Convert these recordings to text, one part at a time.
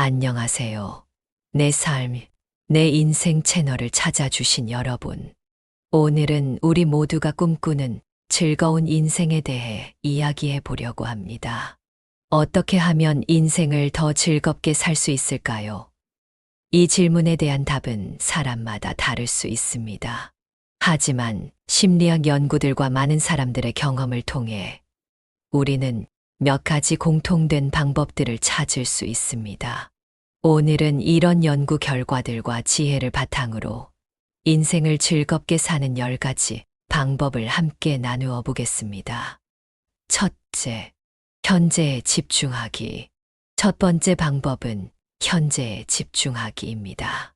안녕하세요. 내 삶, 내 인생 채널을 찾아주신 여러분. 오늘은 우리 모두가 꿈꾸는 즐거운 인생에 대해 이야기해 보려고 합니다. 어떻게 하면 인생을 더 즐겁게 살 수 있을까요? 이 질문에 대한 답은 사람마다 다를 수 있습니다. 하지만 심리학 연구들과 많은 사람들의 경험을 통해 우리는 몇 가지 공통된 방법들을 찾을 수 있습니다. 오늘은 이런 연구 결과들과 지혜를 바탕으로 인생을 즐겁게 사는 10가지 방법을 함께 나누어 보겠습니다. 첫째, 현재에 집중하기. 첫 번째 방법은 현재에 집중하기입니다.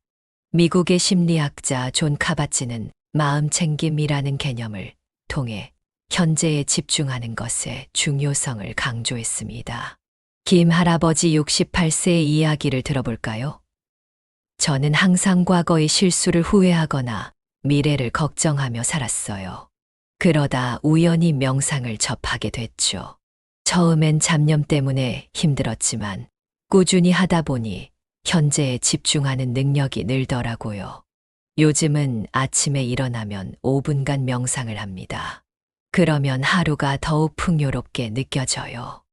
미국의 심리학자 존 카바치는 마음챙김이라는 개념을 통해 현재에 집중하는 것의 중요성을 강조했습니다. 김 할아버지 68세의 이야기를 들어볼까요? 저는 항상 과거의 실수를 후회하거나 미래를 걱정하며 살았어요. 그러다 우연히 명상을 접하게 됐죠. 처음엔 잡념 때문에 힘들었지만 꾸준히 하다 보니 현재에 집중하는 능력이 늘더라고요. 요즘은 아침에 일어나면 5분간 명상을 합니다. 그러면 하루가 더욱 풍요롭게 느껴져요.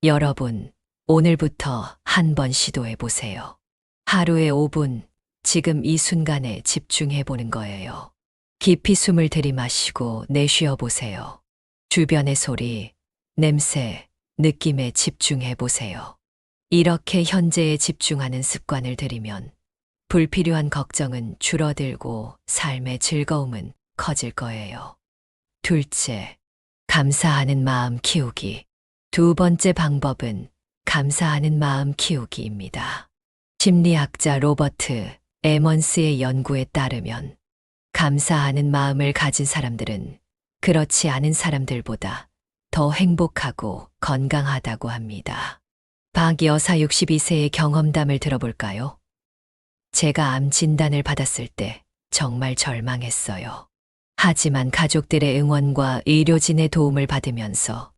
여러분, 오늘부터 한번 시도해 보세요. 하루에 5분, 지금 이 순간에 집중해 보는 거예요. 깊이 숨을 들이마시고 내쉬어 보세요. 주변의 소리, 냄새, 느낌에 집중해 보세요. 이렇게 현재에 집중하는 습관을 들이면 불필요한 걱정은 줄어들고 삶의 즐거움은 커질 거예요. 둘째, 감사하는 마음 키우기. 두 번째 방법은 감사하는 마음 키우기입니다. 심리학자 로버트 에먼스의 연구에 따르면 감사하는 마음을 가진 사람들은 그렇지 않은 사람들보다 더 행복하고 건강하다고 합니다. 박 여사 62세의 경험담을 들어볼까요? 제가 암 진단을 받았을 때 정말 절망했어요. 하지만 가족들의 응원과 의료진의 도움을 받으면서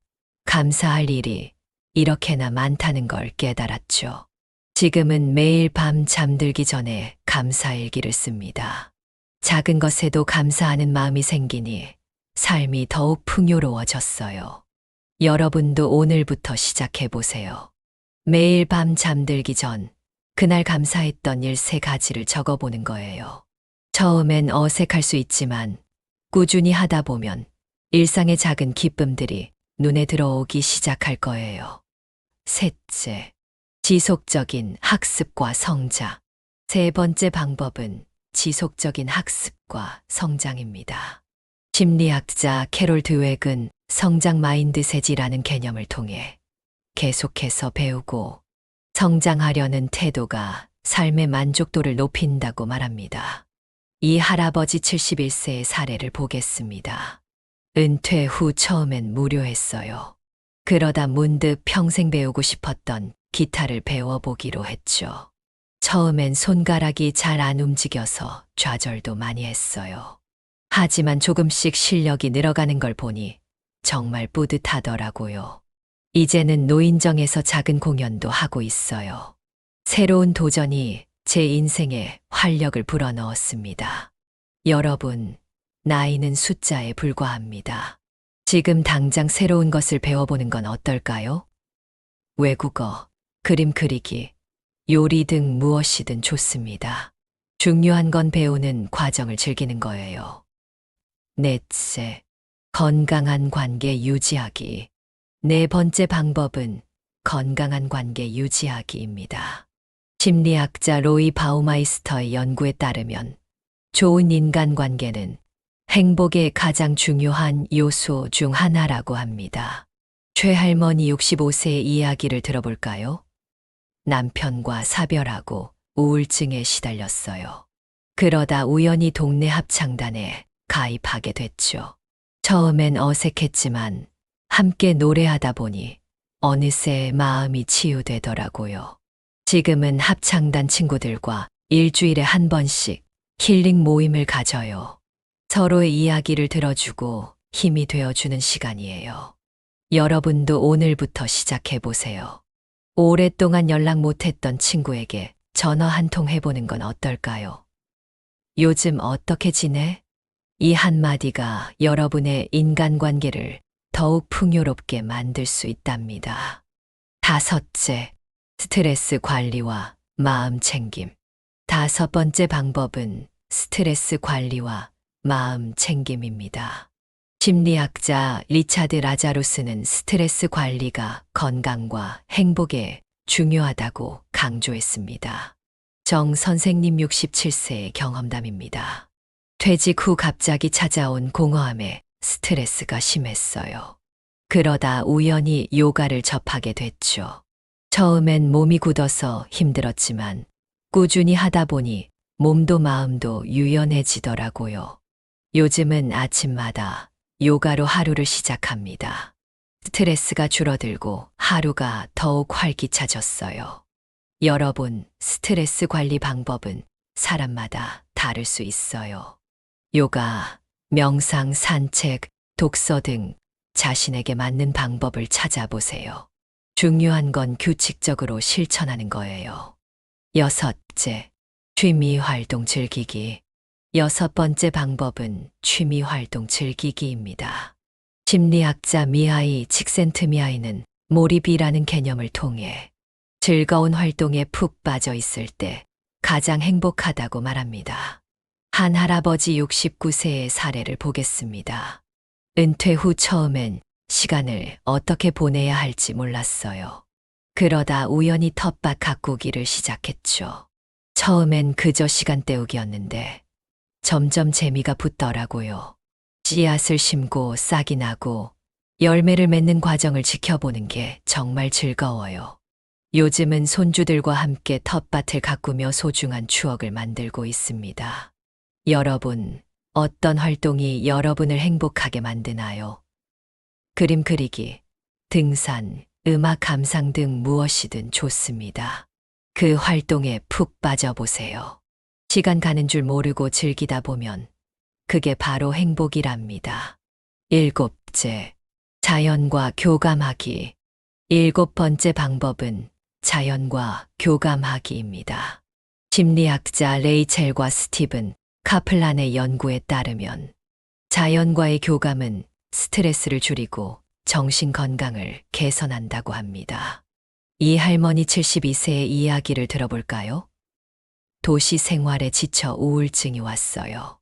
감사할 일이 이렇게나 많다는 걸 깨달았죠. 지금은 매일 밤 잠들기 전에 감사일기를 씁니다. 작은 것에도 감사하는 마음이 생기니 삶이 더욱 풍요로워졌어요. 여러분도 오늘부터 시작해 보세요. 매일 밤 잠들기 전 그날 감사했던 일 3가지를 적어보는 거예요. 처음엔 어색할 수 있지만 꾸준히 하다 보면 일상의 작은 기쁨들이 눈에 들어오기 시작할 거예요. 셋째, 지속적인 학습과 성장. 세 번째 방법은 지속적인 학습과 성장입니다. 심리학자 캐롤 드웩은 성장 마인드셋이라는 개념을 통해 계속해서 배우고 성장하려는 태도가 삶의 만족도를 높인다고 말합니다. 이 할아버지 71세의 사례를 보겠습니다. 은퇴 후 처음엔 무료했어요. 그러다 문득 평생 배우고 싶었던 기타를 배워보기로 했죠. 처음엔 손가락이 잘 안 움직여서 좌절도 많이 했어요. 하지만 조금씩 실력이 늘어가는 걸 보니 정말 뿌듯하더라고요. 이제는 노인정에서 작은 공연도 하고 있어요. 새로운 도전이 제 인생에 활력을 불어넣었습니다. 여러분, 나이는 숫자에 불과합니다. 지금 당장 새로운 것을 배워보는 건 어떨까요? 외국어, 그림 그리기, 요리 등 무엇이든 좋습니다. 중요한 건 배우는 과정을 즐기는 거예요. 넷째, 건강한 관계 유지하기. 네 번째 방법은 건강한 관계 유지하기입니다. 심리학자 로이 바우마이스터의 연구에 따르면 좋은 인간관계는 행복의 가장 중요한 요소 중 하나라고 합니다. 최할머니 65세의 이야기를 들어볼까요? 남편과 사별하고 우울증에 시달렸어요. 그러다 우연히 동네 합창단에 가입하게 됐죠. 처음엔 어색했지만 함께 노래하다 보니 어느새 마음이 치유되더라고요. 지금은 합창단 친구들과 일주일에 한 번씩 힐링 모임을 가져요. 서로의 이야기를 들어주고 힘이 되어주는 시간이에요. 여러분도 오늘부터 시작해 보세요. 오랫동안 연락 못했던 친구에게 전화 한 통 해보는 건 어떨까요? 요즘 어떻게 지내? 이 한마디가 여러분의 인간관계를 더욱 풍요롭게 만들 수 있답니다. 다섯째, 스트레스 관리와 마음 챙김. 다섯 번째 방법은 스트레스 관리와 마음 챙김입니다. 심리학자 리차드 라자로스는 스트레스 관리가 건강과 행복에 중요하다고 강조했습니다. 정 선생님 67세의 경험담입니다. 퇴직 후 갑자기 찾아온 공허함에 스트레스가 심했어요. 그러다 우연히 요가를 접하게 됐죠. 처음엔 몸이 굳어서 힘들었지만 꾸준히 하다 보니 몸도 마음도 유연해지더라고요. 요즘은 아침마다 요가로 하루를 시작합니다. 스트레스가 줄어들고 하루가 더욱 활기차졌어요. 여러분, 스트레스 관리 방법은 사람마다 다를 수 있어요. 요가, 명상, 산책, 독서 등 자신에게 맞는 방법을 찾아보세요. 중요한 건 규칙적으로 실천하는 거예요. 여섯째, 취미 활동 즐기기. 여섯 번째 방법은 취미 활동 즐기기입니다. 심리학자 미하이 칙센트미하이는 몰입이라는 개념을 통해 즐거운 활동에 푹 빠져 있을 때 가장 행복하다고 말합니다. 한 할아버지 69세의 사례를 보겠습니다. 은퇴 후 처음엔 시간을 어떻게 보내야 할지 몰랐어요. 그러다 우연히 텃밭 가꾸기를 시작했죠. 처음엔 그저 시간 때우기였는데 점점 재미가 붙더라고요. 씨앗을 심고 싹이 나고 열매를 맺는 과정을 지켜보는 게 정말 즐거워요. 요즘은 손주들과 함께 텃밭을 가꾸며 소중한 추억을 만들고 있습니다. 여러분, 어떤 활동이 여러분을 행복하게 만드나요? 그림 그리기, 등산, 음악 감상 등 무엇이든 좋습니다. 그 활동에 푹 빠져보세요. 시간 가는 줄 모르고 즐기다 보면 그게 바로 행복이랍니다. 일곱째, 자연과 교감하기. 일곱 번째 방법은 자연과 교감하기입니다. 심리학자 레이첼과 스티븐 카플란의 연구에 따르면 자연과의 교감은 스트레스를 줄이고 정신 건강을 개선한다고 합니다. 이 할머니 72세의 이야기를 들어볼까요? 도시 생활에 지쳐 우울증이 왔어요.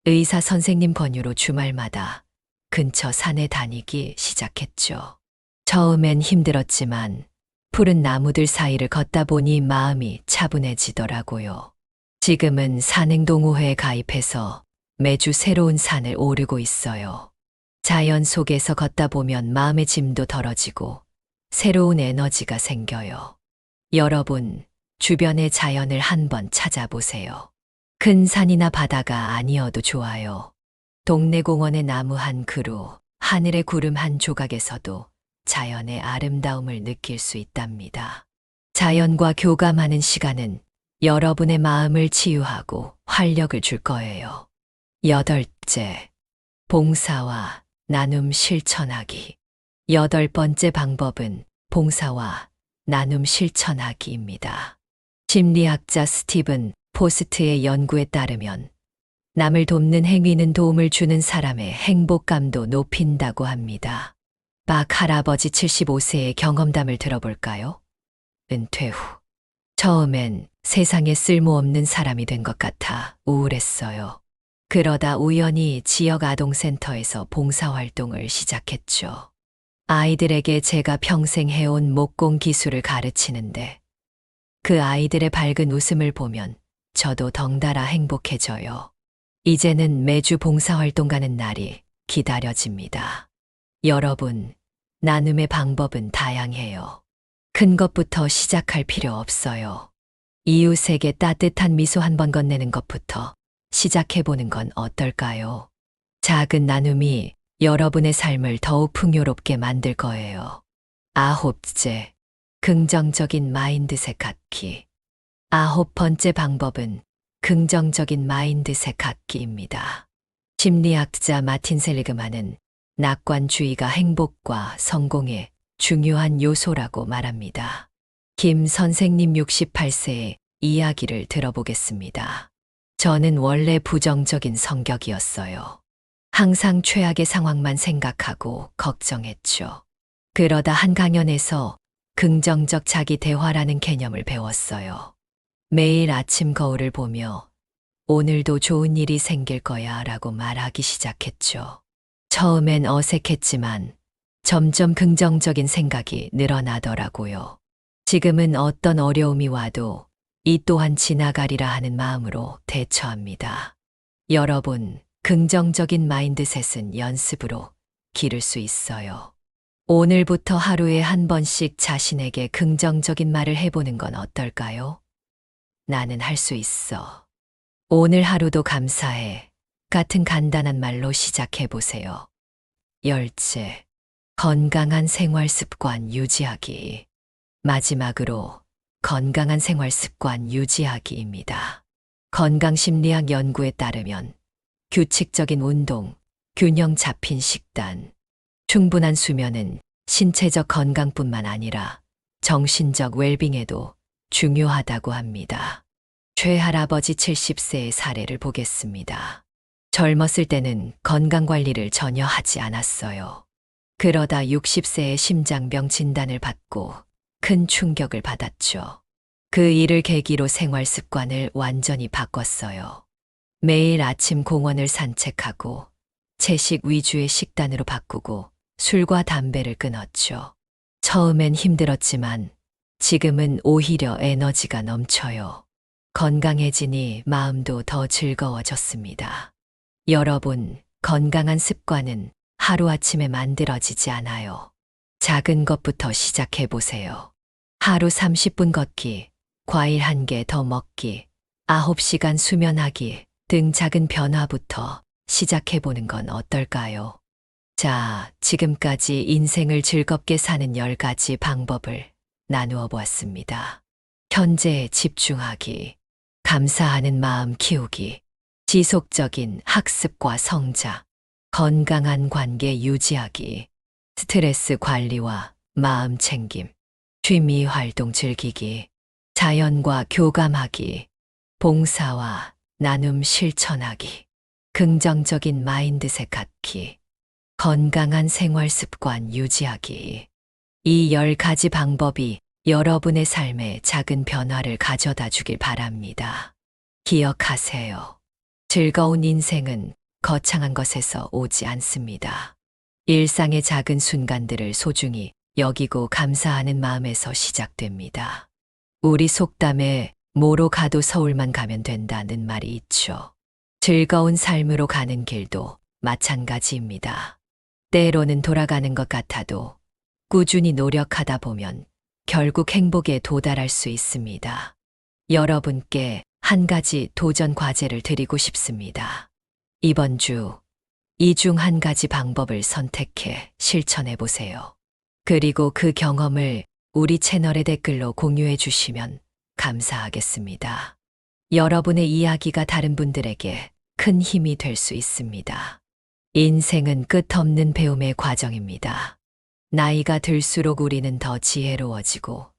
의사 선생님 권유로 주말마다 근처 산에 다니기 시작했죠. 처음엔 힘들었지만 푸른 나무들 사이를 걷다 보니 마음이 차분해지더라고요. 지금은 산행동호회에 가입해서 매주 새로운 산을 오르고 있어요. 자연 속에서 걷다 보면 마음의 짐도 덜어지고 새로운 에너지가 생겨요. 여러분, 주변의 자연을 한번 찾아보세요. 큰 산이나 바다가 아니어도 좋아요. 동네 공원의 나무 한 그루, 하늘의 구름 한 조각에서도 자연의 아름다움을 느낄 수 있답니다. 자연과 교감하는 시간은 여러분의 마음을 치유하고 활력을 줄 거예요. 여덟째, 봉사와 나눔 실천하기. 여덟 번째 방법은 봉사와 나눔 실천하기입니다. 심리학자 스티븐 포스트의 연구에 따르면 남을 돕는 행위는 도움을 주는 사람의 행복감도 높인다고 합니다. 박 할아버지 75세의 경험담을 들어볼까요? 은퇴 후 처음엔 세상에 쓸모없는 사람이 된 것 같아 우울했어요. 그러다 우연히 지역 아동센터에서 봉사활동을 시작했죠. 아이들에게 제가 평생 해온 목공 기술을 가르치는데 그 아이들의 밝은 웃음을 보면 저도 덩달아 행복해져요. 이제는 매주 봉사활동 가는 날이 기다려집니다. 여러분, 나눔의 방법은 다양해요. 큰 것부터 시작할 필요 없어요. 이웃에게 따뜻한 미소 한 번 건네는 것부터 시작해보는 건 어떨까요? 작은 나눔이 여러분의 삶을 더욱 풍요롭게 만들 거예요. 아홉째, 긍정적인 마인드셋 갖기. 아홉 번째 방법은 긍정적인 마인드셋 갖기입니다. 심리학자 마틴 셀리그만은 낙관주의가 행복과 성공의 중요한 요소라고 말합니다. 김 선생님 68세의 이야기를 들어보겠습니다. 저는 원래 부정적인 성격이었어요. 항상 최악의 상황만 생각하고 걱정했죠. 그러다 한 강연에서 긍정적 자기 대화라는 개념을 배웠어요. 매일 아침 거울을 보며 오늘도 좋은 일이 생길 거야 라고 말하기 시작했죠. 처음엔 어색했지만 점점 긍정적인 생각이 늘어나더라고요. 지금은 어떤 어려움이 와도 이 또한 지나가리라 하는 마음으로 대처합니다. 여러분, 긍정적인 마인드셋은 연습으로 기를 수 있어요. 오늘부터 하루에 한 번씩 자신에게 긍정적인 말을 해보는 건 어떨까요? 나는 할 수 있어. 오늘 하루도 감사해. 같은 간단한 말로 시작해보세요. 열째, 건강한 생활 습관 유지하기. 마지막으로 건강한 생활 습관 유지하기입니다. 건강심리학 연구에 따르면 규칙적인 운동, 균형 잡힌 식단, 충분한 수면은 신체적 건강뿐만 아니라 정신적 웰빙에도 중요하다고 합니다. 최할아버지 70세의 사례를 보겠습니다. 젊었을 때는 건강관리를 전혀 하지 않았어요. 그러다 60세에 심장병 진단을 받고 큰 충격을 받았죠. 그 일을 계기로 생활 습관을 완전히 바꿨어요. 매일 아침 공원을 산책하고 채식 위주의 식단으로 바꾸고 술과 담배를 끊었죠. 처음엔 힘들었지만 지금은 오히려 에너지가 넘쳐요. 건강해지니 마음도 더 즐거워졌습니다. 여러분, 건강한 습관은 하루아침에 만들어지지 않아요. 작은 것부터 시작해보세요. 하루 30분 걷기, 과일 1개 더 먹기, 9시간 수면하기 등 작은 변화부터 시작해보는 건 어떨까요? 자, 지금까지 인생을 즐겁게 사는 10가지 방법을 나누어 보았습니다. 현재에 집중하기, 감사하는 마음 키우기, 지속적인 학습과 성장, 건강한 관계 유지하기, 스트레스 관리와 마음 챙김, 취미 활동 즐기기, 자연과 교감하기, 봉사와 나눔 실천하기, 긍정적인 마인드셋 갖기, 건강한 생활 습관 유지하기. 이 10가지 방법이 여러분의 삶에 작은 변화를 가져다 주길 바랍니다. 기억하세요. 즐거운 인생은 거창한 것에서 오지 않습니다. 일상의 작은 순간들을 소중히 여기고 감사하는 마음에서 시작됩니다. 우리 속담에 뭐로 가도 서울만 가면 된다는 말이 있죠. 즐거운 삶으로 가는 길도 마찬가지입니다. 때로는 돌아가는 것 같아도 꾸준히 노력하다 보면 결국 행복에 도달할 수 있습니다. 여러분께 한 가지 도전 과제를 드리고 싶습니다. 이번 주, 이 중 한 가지 방법을 선택해 실천해 보세요. 그리고 그 경험을 우리 채널의 댓글로 공유해 주시면 감사하겠습니다. 여러분의 이야기가 다른 분들에게 큰 힘이 될 수 있습니다. 인생은 끝없는 배움의 과정입니다. 나이가 들수록 우리는 더 지혜로워지고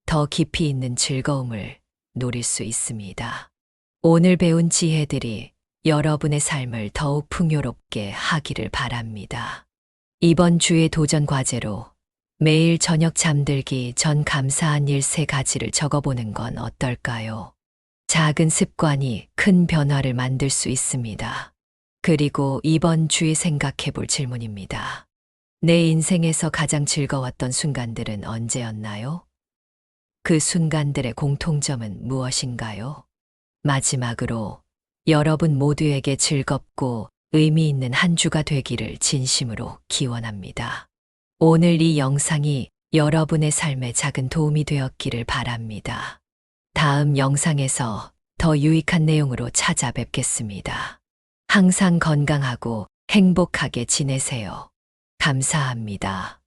더 깊이 있는 즐거움을 누릴 수 있습니다. 오늘 배운 지혜들이 여러분의 삶을 더욱 풍요롭게 하기를 바랍니다. 이번 주의 도전 과제로 매일 저녁 잠들기 전 감사한 일 3가지를 적어보는 건 어떨까요? 작은 습관이 큰 변화를 만들 수 있습니다. 그리고 이번 주에 생각해 볼 질문입니다. 내 인생에서 가장 즐거웠던 순간들은 언제였나요? 그 순간들의 공통점은 무엇인가요? 마지막으로 여러분 모두에게 즐겁고 의미 있는 한 주가 되기를 진심으로 기원합니다. 오늘 이 영상이 여러분의 삶에 작은 도움이 되었기를 바랍니다. 다음 영상에서 더 유익한 내용으로 찾아뵙겠습니다. 항상 건강하고 행복하게 지내세요. 감사합니다.